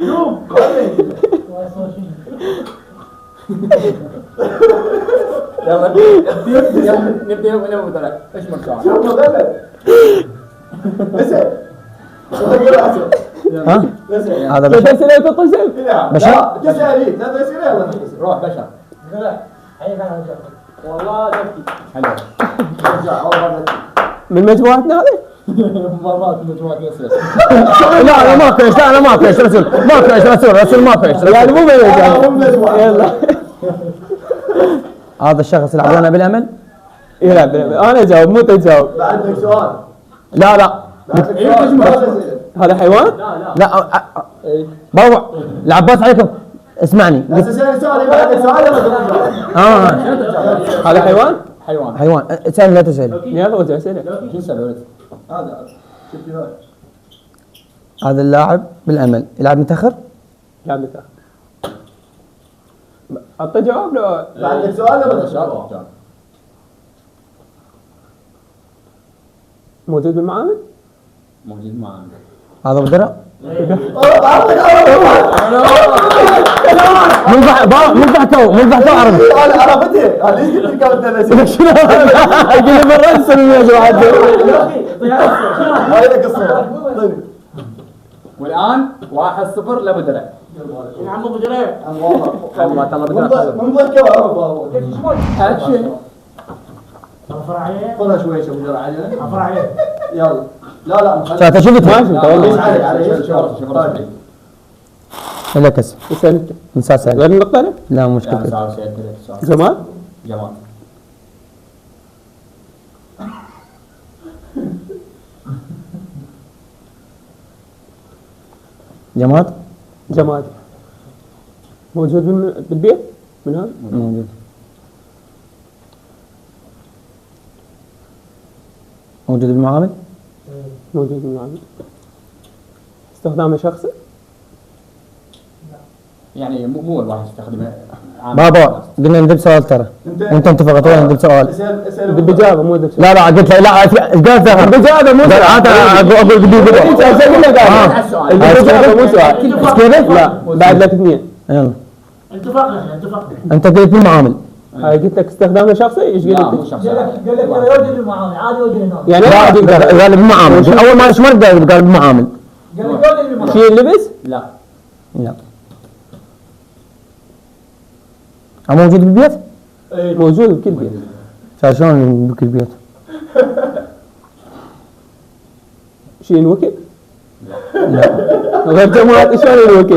شوف يلا نبدأ من أبو طلع. إيش مركز؟ شوف غلط. اسأل. ها هذا ثلاث بشر أسئلة وتتصل. بشر؟ لا تسألي لا تسألي يلا روح بشر. والله نبكي. حلو. رجع أول مرة نبكي. من مجموعتنا هذه؟ مرات مجموعة يصير. لا انا ما فيش، لا انا ما فيش رسول، ما فيش رسول ما فيش يعني مو مجموعة. يلا هذا الشخص يلعب لنا بالامل؟ يلعب انا اجاوب مو تجاوب. بعدك سؤال. لا بعدك سؤال. هذا حيوان؟ لا بابا العباس عليكم اسمعني. لا تسألني سؤال بعدك سؤال يلا ترجع. هذا حيوان؟ حيوان اسأل لا تسأل. يلا وجه أسئلة. شو اسأل ولد؟ هذا شوف هاي. هذا اللاعب بالامل يلعب متاخر؟ لا متى؟ أعطي جواب لو بعدك سؤال يلا ترجع. شاطر. موجود بالمعامل؟ موجود معنا. هذا بدرع؟ أعطيك من ضحكوا عربي. أنا عرفتي. أنا ليش قلت لك أنت نسيت؟ أقول مرة نسوي يا جماعة. هاي لك الصورة. طيب. والآن 1-0 لأبو درع. عم ابو دريع الله تعالى بدرع. من ضحكة أعرفها. أكشن. افرع عليه خذها شوي شوف جرى عليه. افرع عليه يلا. لا شفت شفتها؟ علي. لا كسر اسأل أنت. مسلسل غير النقطة أنا؟ لا لا مشكلة. سؤال سؤال سؤال. زمان؟ جمال. جماد جماد. موجود بالبيت؟ من هذا؟ موجود. موجود بالمعامل؟ موجود بالمعامل. استخدامه شخصي؟ يعني مو الواحد يستخدمه. بابا قلنا ندب سؤال ترى وانت اتفقتوا ندب سؤال. اسأل بالإجابة مو ذا لا قلت له لا قال زهر بالإجابة مو سؤال. اقول بدي أنت أقول لك بالإجابة مو سؤال. بس كذا؟ لا بعد لك اثنين. يلا اتفقنا انت قلت بالمعامل. هاي قلت لك استخدامه شخصي ايش لا قلت؟ مو شخص. قال لك ترى يوجد المعامل عادي يوجد هنا يعني لا قال بالمعامل اول ما شمر قال بالمعامل. قال لك يوجد المعامل شيء اللبس؟ لا. لا موجود بالبيت؟ موجود بكل بيت. شلون بكل بيت؟ شيء الوكل؟ لا غير جماعة شلون الوكل؟